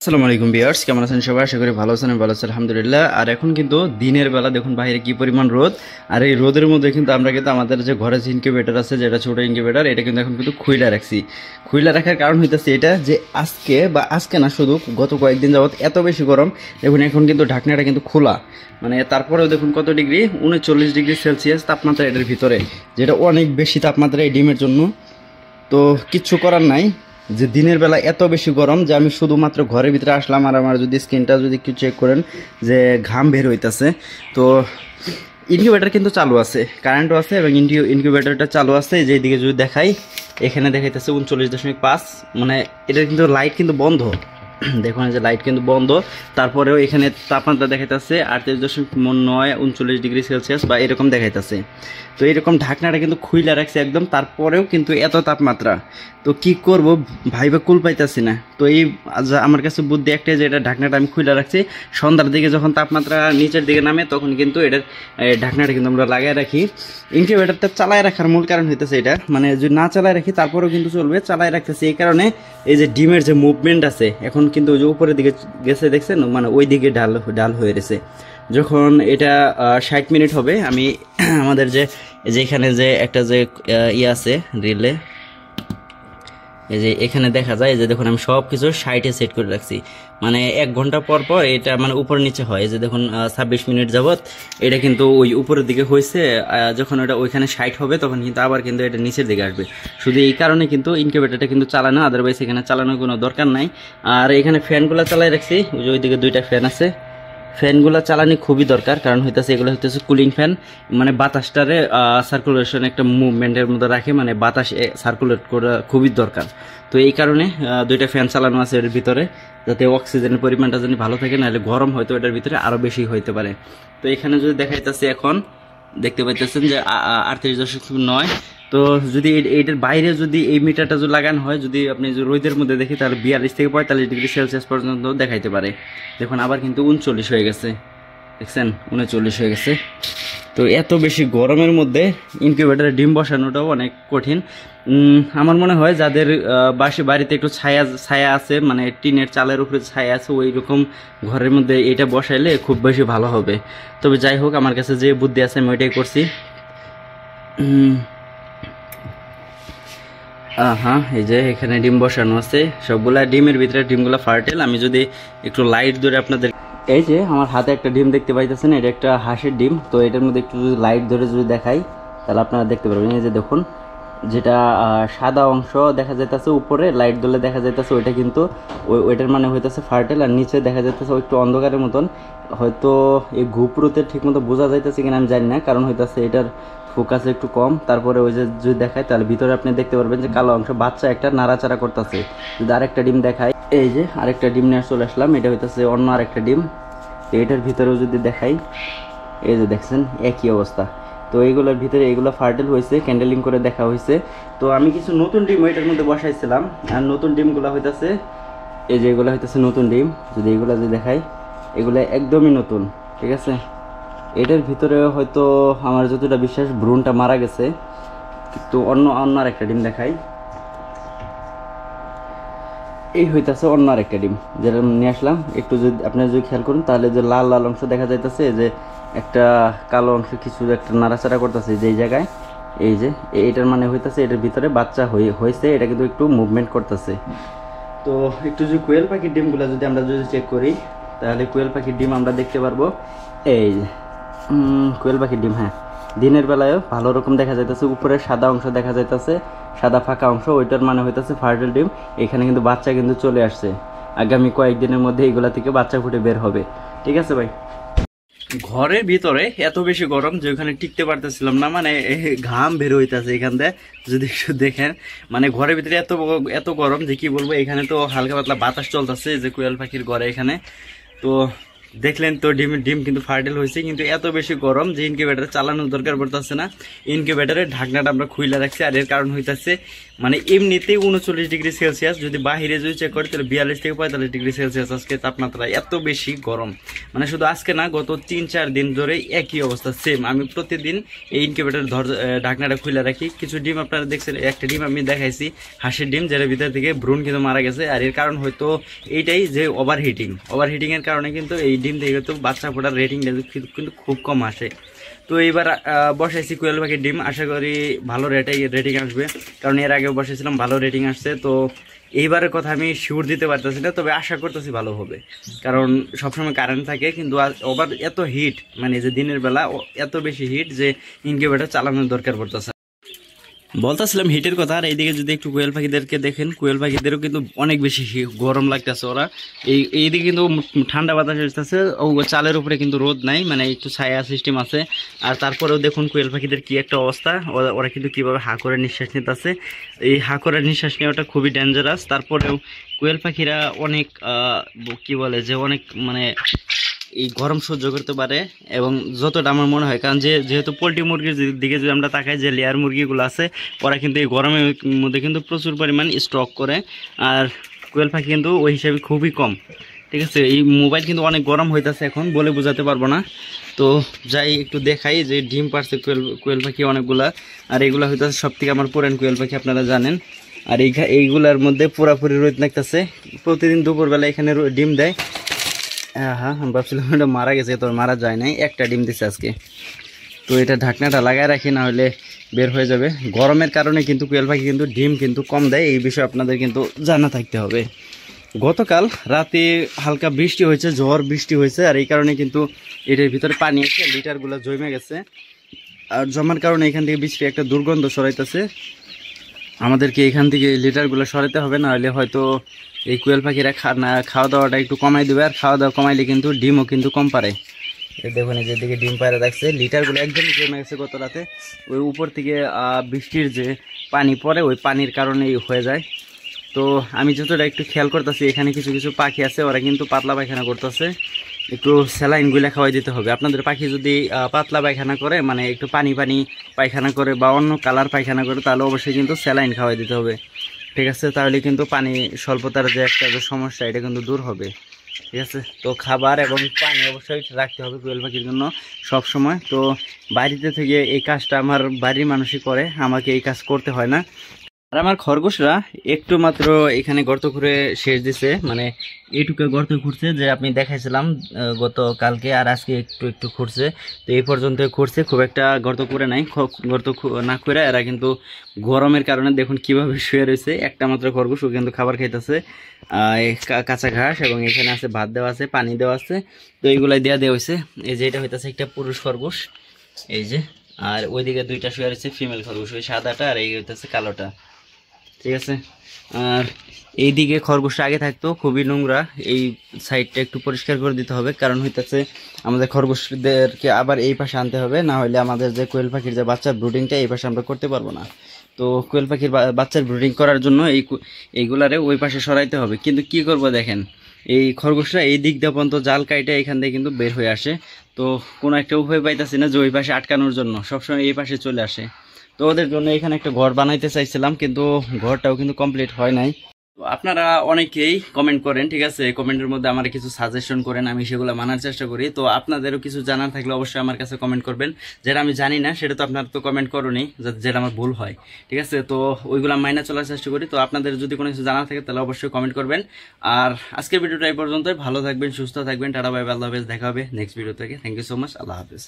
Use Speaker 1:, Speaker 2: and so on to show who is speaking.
Speaker 1: আসসালামু আলাইকুম ভিউয়ার্স, কেমন আছেন সবাই? আশা করি ভালো আছেন। ভালো আছেন আলহামদুলিল্লাহ। আর এখন কিন্তু দিনের বেলা দেখুন বাইরে কি পরিমাণ রোদ। আর এই রোদের মধ্যে কিন্তু আমরা কিন্তু আমাদের যে ঘরে যে ইনকিউবেটর আছে, যেটা ছোট ইনকিউবেটর, এটা কিন্তু এখন কিন্তু খুইলা রাখছি। খুইলা রাখার কারণ হইতেছে এটা যে আজকে না, শুধু গত কয়েকদিন যাবত এত বেশি গরম। দেখুন এখন কিন্তু ঢাকনাটা কিন্তু খোলা, মানে তারপরেও দেখুন কত ডিগ্রি, 39 ডিগ্রি সেলসিয়াস তাপমাত্রা এটার ভিতরে, যেটা অনেক বেশি তাপমাত্রা এই ডিমের জন্য। তো কিচ্ছু করার নাই যে দিনের বেলা এত বেশি গরম যে আমি শুধুমাত্র ঘরের ভিতরে আসলাম। আর আমার যদি স্কিনটা যদি একটু চেক করেন যে ঘাম বের হইতেছে। তো ইনকিউবেটর কিন্তু চালু আছে, কারেন্টও আছে এবং ইনকিউবেটরটা চালু আছে। যেদিকে যদি দেখাই, এখানে দেখাইতেছে 39.5, মানে এটার কিন্তু লাইট কিন্তু বন্ধ। দেখুন যে লাইট কিন্তু বন্ধ, তারপরেও এখানে তাপমাত্রা দেখাইতেছে 38.9 39 ডিগ্রি সেলসিয়াস বা এরকম দেখাইতেছে। তো এরকম ঢাকনাটা কিন্তু খুইলা রাখছে একদম, তারপরেও কিন্তু এত তাপমাত্রা। তো কি করব ভাইবা কুল পাইতেছি না। তো এই আমার কাছে বুদ্ধি একটাই যে এটা ঢাকনাটা আমি খুইলা রাখছি, সন্ধ্যার দিকে যখন তাপমাত্রা নিচের দিকে নামে তখন কিন্তু এটার ঢাকনাটা কিন্তু আমরা লাগিয়ে রাখি। ইনকিউবেটরটা চালায় রাখার মূল কারণ হইতেছে এটা, মানে যদি না চালায় রাখি তারপরেও কিন্তু চলবে, চালায় রাখতেছি এই কারণে এই যে ডিমের যে মুভমেন্ট আছে এখন কিন্তু ওই যে উপরের দিকে গেছে দেখছেন, মানে ওই দিকে ডাল হয়ে গেছে। যখন এটা 60 মিনিট হবে, আমি আমাদের যেখানে যে একটা যে ইয়ে আছে রিলে, এই যে এখানে দেখা যায় যে দেখুন আমি সব কিছু 60-এ সেট করে রাখছি। মানে 1 ঘন্টা পর পর এটা মানে উপর নিচে হয়। যে দেখুন 26 মিনিট যাবত এটা কিন্তু ওই উপরের দিকে হয়েছে। যখন ওটা ওইখানে 60 হবে তখন কিন্তু আবার কিন্তু এটা নিচের দিকে আসবে। শুধু এই কারণে কিন্তু ইনকিউবেটরটা কিন্তু চালানো, আদারওয়াইজ এখানে চালানোর কোনো দরকার নাই। আর এখানে ফ্যানগুলো চালাই রাখছি, ওই যে ওইদিকে 2টা ফ্যান আছে। ফ্যানগুলো চালানি খুবই দরকার, কারণ হইতেছে এগুলো হইতেছে কুলিং ফ্যান, মানে বাতাসটারে সার্কুলেশন একটা মুভমেন্টের মধ্যে রাখে, মানে বাতাস সার্কুলেট করা খুবই দরকার। তো এই কারণে 2টা ফ্যান চালানো আছে এর ভিতরে, যাতে অক্সিজেনের পরিমাণটা যেন ভালো থাকে, নাহলে গরম হয়তো এটার ভিতরে আরও বেশি হইতে পারে। তো এখানে যদি দেখাইতেছে এখন দেখতে পাইতেছেন যে 38.9। তো যদি এইটার বাইরে যদি এই মিটারটা যদি লাগানো হয়, যদি আপনি রোদের মধ্যে দেখি, তাহলে 42 থেকে 45 ডিগ্রি সেলসিয়াস পর্যন্ত দেখাইতে পারে। দেখুন আবার কিন্তু 39 হয়ে গেছে, দেখছেন 39 হয়ে গেছে। তো এত বেশি গরমের মধ্যে ইনকিউবেটরে ডিম বসানোটাও অনেক কঠিন। আমার মনে হয় যাদের বাড়িতে একটু ছায়া আছে, মানে টিনের চালের উপরে ছায়া আছে, ওই রকম ঘরের মধ্যে এটা বসাইলে খুব বেশি ভালো হবে। তবে যাই হোক, আমার কাছে যে বুদ্ধি আছে আমি ওইটাই করছি। হ্যাঁ, এই যে এখানে ডিম বসানো আছে সবগুলা। ডিমের ভিতরে ডিমগুলা ফার্টেল। আমি যদি একটু লাইট ধরে আপনাদের, এই যে আমার হাতে একটা ডিম দেখতে পাইতেছেন, এটা একটা হাঁসের ডিম। তো এটার মধ্যে একটু যদি লাইট ধরে যদি দেখাই, তাহলে আপনারা দেখতে পারবেন। এই যে দেখুন, যেটা সাদা অংশ দেখা যাইতেছে উপরে, লাইট ধরলে দেখা যাইতেছে ওইটা কিন্তু ওইটার মানে হইতেছে ফার্টেল। আর নিচে দেখা যাইতেছে একটু অন্ধকারের মতন। হয়তো এই ঘুপরুতে ঠিক মতো বোঝা যাইতেছে কিনা আমি জানি না, কারণ হইতেছে এটার ফোকাস একটু কম। তারপরে ওই যে যদি দেখায়, তাহলে ভিতরে আপনি দেখতে পারবেন যে কালো অংশ, বাচ্চা একটা নাড়াচাড়া করতেছে। যদি আরেকটা ডিম দেখায়, এই যে আরেকটা ডিম নিয়ে চলে আসলাম, এটা হইতেছে অন্য আরেকটা ডিম। তো এটার ভিতরেও যদি দেখাই, এই যে দেখছেন একই অবস্থা। তো এইগুলোর ভিতরে এগুলো ফার্টেল হয়েছে, ক্যান্ডেলিং করে দেখা হয়েছে। তো আমি কিছু নতুন ডিম এটার মধ্যে বসাইছিলাম, আর নতুন ডিমগুলো হইতেছে এই যে এগুলো হইতেছে নতুন ডিম। যদি এগুলো যদি দেখাই, এগুলো একদমই নতুন, ঠিক আছে। এটার ভিতরে হয়তো আমার যতটা বিশ্বাস ভ্রূণটা মারা গেছে। তো অন্য আর একটা ডিম দেখাই, এই হইতেছে অন্য আরেকটা ডিম যেটা নিয়ে আসলাম। একটু যদি আপনারা যদি খেয়াল করুন, তাহলে যে লাল লাল অংশ দেখা যাইতেছে, যে একটা কালো অংশ কিছু একটা নাড়াচাড়া করতেছে যেই জায়গায়, এই যে এইটার মানে হইতেছে এটার ভিতরে বাচ্চা হয়েছে, এটা কিন্তু একটু মুভমেন্ট করতেছে। তো একটু যদি কোয়েল পাখির ডিমগুলো যদি আমরা যদি চেক করি, তাহলে কোয়েল পাখির ডিম আমরা দেখতে পারবো। এই যে কোয়েল পাখির ডিম, হ্যাঁ, দিনের বেলায়ও ভালো রকম দেখা যাইতেছে। উপরে সাদা অংশ দেখা যাইতেছে, সাদা ফাঁকা অংশ, ওইটার মানে হইতেছে ফার্টেল ডিম। এখানে কিন্তু বাচ্চা কিন্তু চলে আসছে, আগামী কয়েকদিনের মধ্যে এইগুলা থেকে বাচ্চা ফুটে বের হবে। ঠিক আছে ভাই। ঘরের ভিতরে এত বেশি গরম যে ওখানে টিকতে পারতেছিলাম না, মানে ঘাম বের হইতেছে এখান থেকে, যদি একটু দেখেন। মানে ঘরের ভিতরে এত এত গরম যে কি বলবো। এখানে তো হালকা পাতলা বাতাস চলতেছে, যে কোয়েল পাখির ঘরে এখানে। তো দেখলেন তো ডিম কিন্তু ফার্টেল হয়েছে, কিন্তু এত বেশি গরম যে ইনকিউবেটর চালানোর দরকার পড়তেছে না। ইনকিউবেটরের ঢাকনাটা আমরা খুইলা রাখছি, আর এর কারণ হইতেছে মানে এমনিতেই 39°C, যদি বাহিরে যদি চেক করি তাহলে 42 থেকে 45°C আজকে তাপমাত্রা। এত বেশি গরম, মানে শুধু আজকে না, গত 3-4 দিন ধরে একই অবস্থা সেম। আমি প্রতিদিন এই ইনকিউবেটর ঢাকনাটা খুলে রাখি। কিছু ডিম আপনারা দেখছেন, একটা ডিম আমি দেখাইছি হাঁসের ডিম, যেটার ভিতর থেকে ভ্রূণ কিন্তু মারা গেছে। আর এর কারণ হয়তো এইটাই যে ওভারহিটিং এর কারণে কিন্তু এই ডিম থেকে তো বাচ্চা ফোটার রেটিংটা কিন্তু খুব কম আসে। তো এইবার বসাইছি কোয়েল পাখির ডিম, আশা করি ভালো রেটিং আসবে, কারণ এর আগেও বসাইছিলাম ভালো রেটিং আসছে। তো এইবারের কথা আমি শিওর দিতে পারতেছি না, তবে আশা করতেছি ভালো হবে, কারণ সবসময় কারেন্ট থাকে। কিন্তু আবার এত হিট, মানে যে দিনের বেলা এত বেশি হিট যে ইনকিউবেটর চালানোর দরকার পড়তেছে। বলতেছিলাম হিটের কথা। আর এইদিকে যদি একটু কোয়েল পাখিদেরকে দেখেন, কোয়েল পাখিদেরও কিন্তু অনেক বেশি গরম লাগতেছে। ওরা এইদিকে কিন্তু ঠান্ডা বাতাস আসতেছে, ও চালের উপরে কিন্তু রোদ নাই, মানে একটু ছায়া সিস্টেম আছে। আর তারপরেও দেখুন কোয়েল পাখিদের কি একটা অবস্থা, ওরা কিন্তু কিভাবে হা করে নিঃশ্বাস নিতেছে। এই হা করে নিঃশ্বাস নেওয়াটা খুবই ডেঞ্জারাস। তারপরেও কোয়েল পাখিরা অনেক কি বলে যে অনেক মানে এই গরম সহ্য করতে পারে, এবং যতটা আমার মনে হয়, কারণ যেহেতু পোলট্রি মুরগির দিকে যদি আমরা তাকাই, যে লেয়ার মুরগিগুলো আছে ওরা কিন্তু এই গরমের মধ্যে কিন্তু প্রচুর পরিমাণ স্টক করে, আর কোয়েল পাখি কিন্তু ওই হিসাবে খুবই কম। ঠিক আছে, এই মোবাইল কিন্তু অনেক গরম হইতেছে এখন, বলে বোঝাতে পারবো না। তো যাই একটু দেখাই যে ডিম পারছে কোয়েল পাখি অনেকগুলা, আর এইগুলা হইতেছে সব থেকে আমার পুরান কোয়েল পাখি, আপনারা জানেন। আর এইগুলার মধ্যে পুরাপুরি রোদ লাগতেছে, প্রতিদিন দুপুরবেলা এখানে ডিম দেয়। হ্যাঁ, আমি ভাবছিলাম এটা মারা গেছে, তো মারা যায় নাই, একটা ডিম দিচ্ছে আজকে। তো এটা ঢাকনাটা লাগায় রাখি, না হলে বের হয়ে যাবে। গরমের কারণে কিন্তু কোয়েল পাখি কিন্তু ডিম কিন্তু কম দেয়, এই বিষয়ে আপনাদের কিন্তু জানা থাকতে হবে। গতকাল রাতে হালকা বৃষ্টি হয়েছে, ঝড় বৃষ্টি হয়েছে, আর এই কারণে কিন্তু এটার ভিতরে পানি এসে লিটারগুলো জমে গেছে। আর জমার কারণে এখান থেকে বৃষ্টি একটা দুর্গন্ধ সরাইতেছে। আমাদেরকে এখান থেকে লিটারগুলো সরাতে হবে, না হলে হয়তো এই কোয়েল পাখিরা খাওয়া দাওয়াটা একটু কমাই দেবে। আর খাওয়া দাওয়া কমাইলে কিন্তু ডিমও কিন্তু কম পারে। দেখুন এই যেদিকে ডিম পায়রা রাখছে, লিটারগুলো একদমই জমে গেছে গত রাতে। ওই উপর থেকে বৃষ্টির যে পানি পড়ে, ওই পানির কারণেই হয়ে যায়। তো আমি যতটা একটু খেয়াল করতেছি, এখানে কিছু কিছু পাখি আছে, ওরা কিন্তু পাতলা পায়খানা করতেছে, একটু স্যালাইনগুলো খাওয়াই দিতে হবে। আপনাদের পাখি যদি পাতলা পায়খানা করে, মানে একটু পানি পায়খানা করে বা অন্য কালার পায়খানা করে, তাহলে অবশ্যই কিন্তু স্যালাইন খাওয়াই দিতে হবে। ঠিক আছে, তাহলে কিন্তু পানি স্বল্পতার যে একটা যে সমস্যা, এটা কিন্তু দূর হবে। ঠিক আছে, তো খাবার এবং পানি অবশ্যই রাখতে হবে কোয়েল পাখির জন্য সব সময়। তো বাড়িতে থেকে এই কাজটা আমার বাড়ির মানুষই করে, আমাকে এই কাজ করতে হয় না। আর আমার খরগোশরা একটু মাত্র এখানে গর্ত করে শেষ দিছে, মানে এইটুকু গর্ত খুঁড়ছে, যে আপনি দেখাইছিলাম গত কালকে, আর আজকে একটু একটু খুঁড়ছে। তো এই পর্যন্ত খুঁড়ছে, খুব একটা গর্ত করে নাই। গর্ত না করে এরা কিন্তু গরমের কারণে দেখুন কিভাবে শুয়ে রয়েছে। একটা মাত্র খরগোশ, ও কিন্তু খাবার খাইতেছে কাঁচা ঘাস, এবং এখানে আছে ভাত দেওয়া আছে, পানি দেওয়া আছে। তো এইগুলাই দেওয়া হয়েছে। এই যে এটা হইতেছে একটা পুরুষ খরগোশ, এই যে। আর ওইদিকে দুইটা শুয়ে রয়েছে ফিমেল খরগোশ, ওই সাদাটা আর এই হইতেছে কালোটা। ঠিক আছে, আর এইদিকে খরগোশটা আগে থাকতো খুবই নোংরা, এই সাইডটা একটু পরিষ্কার করে দিতে হবে, কারণ হইতেছে আমাদের খরগোশদেরকে আবার এই পাশে আনতে হবে, না হলে আমাদের যে কোয়েল পাখির যে বাচ্চার ব্রুডিংটা এই পাশে আমরা করতে পারবো না। তো কোয়েল পাখির বাচ্চার ব্রুডিং করার জন্য এইগুলারে ওই পাশে সরাইতে হবে। কিন্তু কি করব দেখেন, এই খরগোশরা এই দিক দিয়ে পর্যন্ত জাল কাইটে এখান থেকে কিন্তু বের হয়ে আসে। তো কোনো একটা উপায় পাইতেছি না যে ওই পাশে আটকানোর জন্য, সবসময় এই পাশে চলে আসে। তো ওদের জন্য এখানে একটা ঘর বানাইতে চাইছিলাম, কিন্তু ঘরটাও কিন্তু কমপ্লিট হয় নাই। তো আপনারা অনেকেই কমেন্ট করেন, ঠিক আছে, কমেন্টের মধ্যে আমার কিছু সাজেশন করেন, আমি সেগুলো মানার চেষ্টা করি। তো আপনাদেরও কিছু জানার থাকলে অবশ্যই আমার কাছে কমেন্ট করবেন। যেটা আমি জানি না সেটা তো আপনারা তো কমেন্ট করুনই, যেটা আমার ভুল হয়। ঠিক আছে, তো ওইগুলো মাইনা চলার চেষ্টা করি। তো আপনাদের যদি কোনো কিছু জানার থাকে তাহলে অবশ্যই কমেন্ট করবেন। আর আজকের ভিডিওটা এই পর্যন্তই। ভালো থাকবেন, সুস্থ থাকবেন, টাটা বাই বাই, আল্লাহ হাফেজ। দেখা হবে নেক্সট ভিডিও থেকে। থ্যাংক ইউ সো মাচ, আল্লাহ হাফেজ।